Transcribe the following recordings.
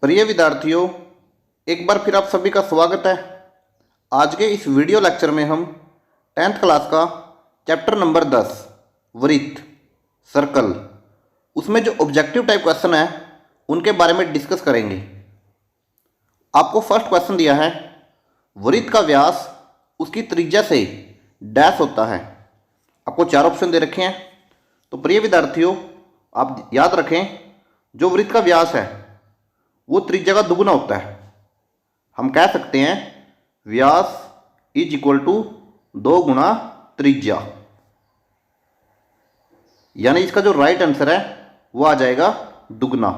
प्रिय विद्यार्थियों, एक बार फिर आप सभी का स्वागत है। आज के इस वीडियो लेक्चर में हम 10th क्लास का चैप्टर नंबर 10 वृत्त सर्कल उसमें जो ऑब्जेक्टिव टाइप क्वेश्चन है उनके बारे में डिस्कस करेंगे। आपको फर्स्ट क्वेश्चन दिया है, वृत्त का व्यास उसकी त्रिज्या से डैश होता है। आपको 4 ऑप्शन दे रखे हैं। तो प्रिय विद्यार्थियों, आप याद रखें, जो वृत्त का व्यास है वो त्रिज्या का दुगुना होता है। हम कह सकते हैं व्यास इज इक्वल टू 2 गुना त्रिज्या, यानी इसका जो राइट आंसर है वो आ जाएगा दुगना,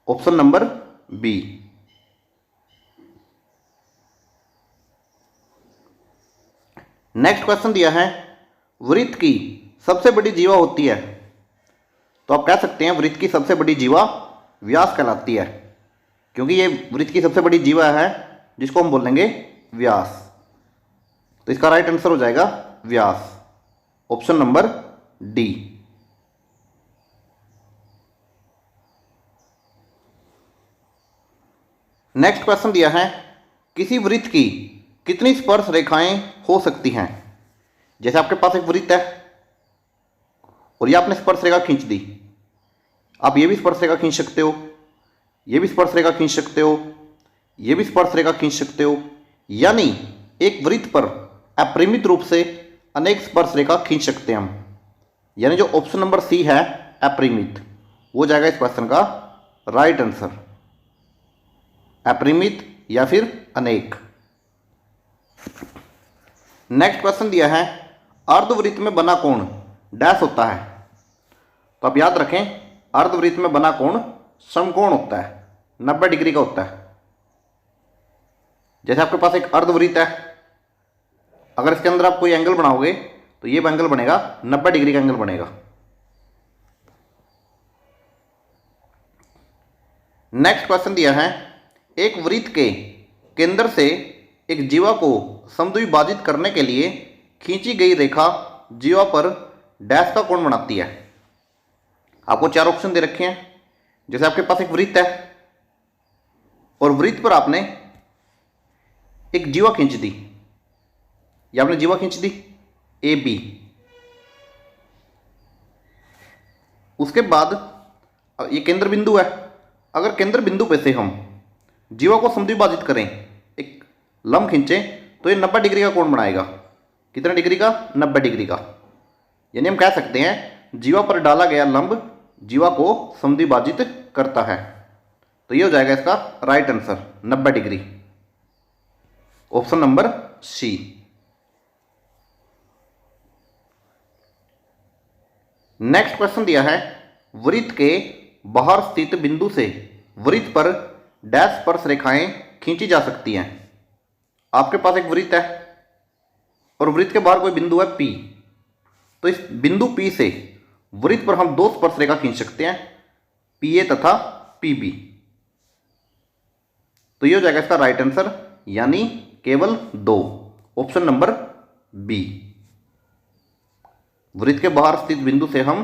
option number B. Next question दिया है, वृत्त की सबसे बड़ी जीवा होती है। तो आप कह सकते हैं वृत्त की सबसे बड़ी जीवा व्यास कहलाती है, क्योंकि ये वृत्त की सबसे बड़ी जीवा है जिसको हम बोलेंगे व्यास। तो इसका राइट आंसर हो जाएगा Vyas, option number D. Next question दिया है, किसी वृत्त की कितनी स्पर्श रेखाएं हो सकती हैं। जैसे आपके पास एक वृत्त है और ये आपने स्पर्श रेखा खींच दी, आप ये भी स्पर्श रेखा खींच सकते हो, ये भी स्पर्श रेखा खींच सकते हो, ये भी स्पर्श रेखा खींच सकते हो, यानी एक वृत्त पर अपरिमित रूप से अनेक स्पर्श रेखा खींच सकते हैं हम। यानी जो ऑप्शन नंबर सी है अपरिमित, वो जाएगा इस क्वेश्चन का राइट आंसर, अपरिमित या फिर अनेक। नेक्स्ट क्वेश्चन दिया है, अर्धवृत्त में बना कोण डैश होता है। तो आप याद रखें, अर्धवृत्त में बना कोण समकोण होता है, 90 डिग्री का होता है। जैसे आपके पास एक अर्धवृत्त है, अगर इसके अंदर आप कोई एंगल बनाओगे तो ये एंगल बनेगा 90 डिग्री का एंगल बनेगा। नेक्स्ट क्वेश्चन दिया है, एक वृत्त के केंद्र से एक जीवा को समद्विभाजित करने के लिए खींची गई रेखा जीवा पर डैश का कोण बनाती है। आपको 4 ऑप्शन दे रखे हैं। जैसे आपके पास एक वृत्त है और वृत्त पर आपने एक जीवा खींच दी, या आपने जीवा खींच दी ए बी। उसके बाद ये केंद्र बिंदु है, अगर केंद्र बिंदु पे से हम जीवा को समद्विभाजित करें, एक लंब खींचे, तो ये 90 डिग्री का कोण बनाएगा। कितने डिग्री का? 90 डिग्री का। यानी हम कह सकते हैं जीवा पर डाला गया लंब जीवा को समद्विभाजित करता है। तो ये हो जाएगा इसका right answer 90 degree, option number C. Next question दिया है, वृत्त के बाहर स्थित बिंदु से वृत्त पर डैश स्पर्श रेखाएं खींची जा सकती हैं। आपके पास एक वृत्त है और वृत्त के बाहर कोई बिंदु है P, तो इस बिंदु P से वृत्त पर हम 2 स्पर्श रेखा खींच सकते हैं, PA तथा PB। तो ये हो जाएगा इसका राइट आंसर, यानी केवल 2, ऑप्शन नंबर बी। वृत्त के बाहर स्थित बिंदु से हम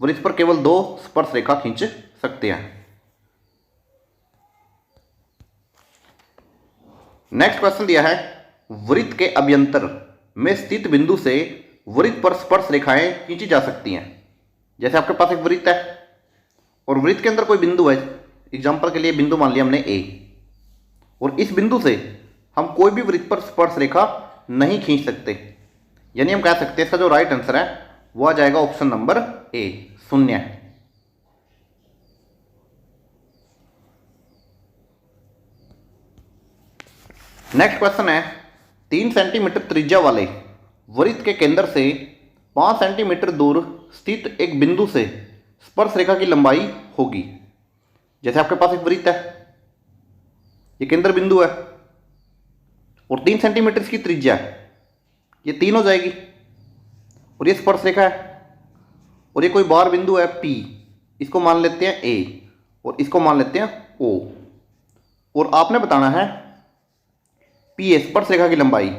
वृत्त पर केवल 2 स्पर्श रेखा खींच सकते हैं। नेक्स्ट क्वेश्चन दिया है, वृत्त के अभ्यंतर में स्थित बिंदु से वृत्त पर स्पर्श रेखाएं खींची जा सकती हैं। जैसे आपके पास एक वृत्त है और वृत्त के अंदर कोई बिंदु है, एग्जांपल के लिए बिंदु मान लिया हमने ए, और इस बिंदु से हम कोई भी वृत्त पर स्पर्श रेखा नहीं खींच सकते। यानी हम कह सकते हैं इसका जो राइट आंसर है वो आ जाएगा option number A, 0। Next question है, 3 सेंटीमीटर त्रिज्या वाले वृत्त के केंद्र से 5 सेंटीमीटर दूर स्थित एक बिंदु से स्पर्श रेखा की लंबाई होगी। जैसे आपके पास एक वृत्त है, ये केंद्र बिंदु है और 3 सेंटीमीटर की त्रिज्या है, ये 3 हो जाएगी, और ये स्पर्श रेखा है और ये कोई बाहर बिंदु है P, इसको मान लेते हैं A और इसको मान लेते हैं O, और आपने बताना है PA स्पर्श रेखा की लंबाई।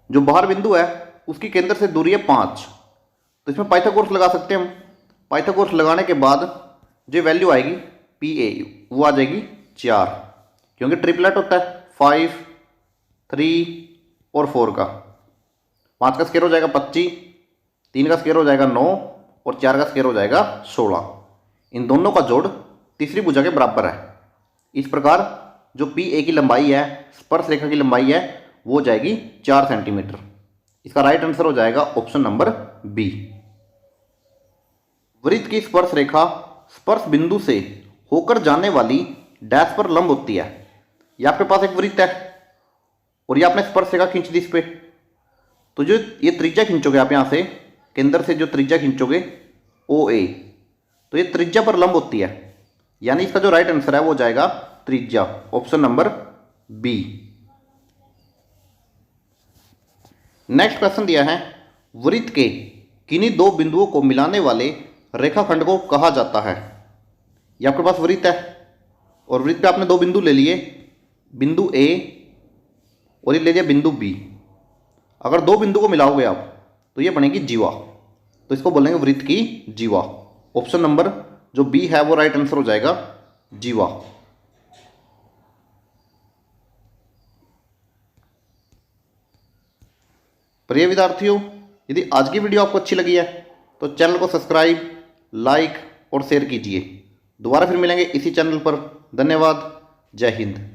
जो बाहर बिंदु है उसकी केंद्र से दूरी है 5, तो इसमें पाइथागोरस लगा सकते हैं हम। पाइथागोरस लगाने के बाद जो वैल्यू आएगी PA वो आ जाएगी 4, क्योंकि ट्रिपलेट होता है 5, 3 और 4 का। 5 का स्क्वायर हो जाएगा 25, 3 का स्क्वायर हो जाएगा 9 और 4 का स्क्वायर हो जाएगा 16। इन दोनों का जोड़ तीसरी भुजा के बराबर है। इस प्रकार जो PA की लंबाई है, स्पर्श रेखा की लंबाई है, वो हो जाएगी 4 सेंटीमीटर। इसका राइट आंसर हो जाएगा ऑप्शन नंबर बी। वृत्त की स्पर्श रेखा स्पर्श बिंदु से होकर जाने वाली डैश पर लंब होती है। ये आपके पास एक वृत्त है और ये आपने स्पर्श रेखा खींच दी इस पे, तो जो ये त्रिज्या खींचोगे आप यहाँ से केंद्र से जो त्रिज्या खींचोगे OA, तो ये त्रिज्या पर लंब होती है, यानी इसका जो राइट आंसर है वो जाएगा त्रिज्या, option number B. Next question दिया है, वृत्त के किन्हीं दो बिंदुओं को मिलाने वाले रेखाखंड को कहा जाता है। ये आपके पास वृत्त है और वृत्त पे आपने दो बिंदु ले लिए, बिंदु A और ये ले लिया बिंदु B। अगर दो बिंदु को मिलाओगे आप तो ये बनेगी जीवा, तो इसको बोलेंगे वृत्त की जीवा। ऑप्शन नंबर जो बी है वो राइट आंसर हो जाएगा जीवा। प्रिय विद्यार्थियों, यदि आज की वीडियो आपको अच्छी लगी है तो चैनल को सब्सक्राइब, लाइक और शेयर कीजिए। दोबारा फिर मिलेंगे इसी चैनल पर। धन्यवाद। जय हिंद।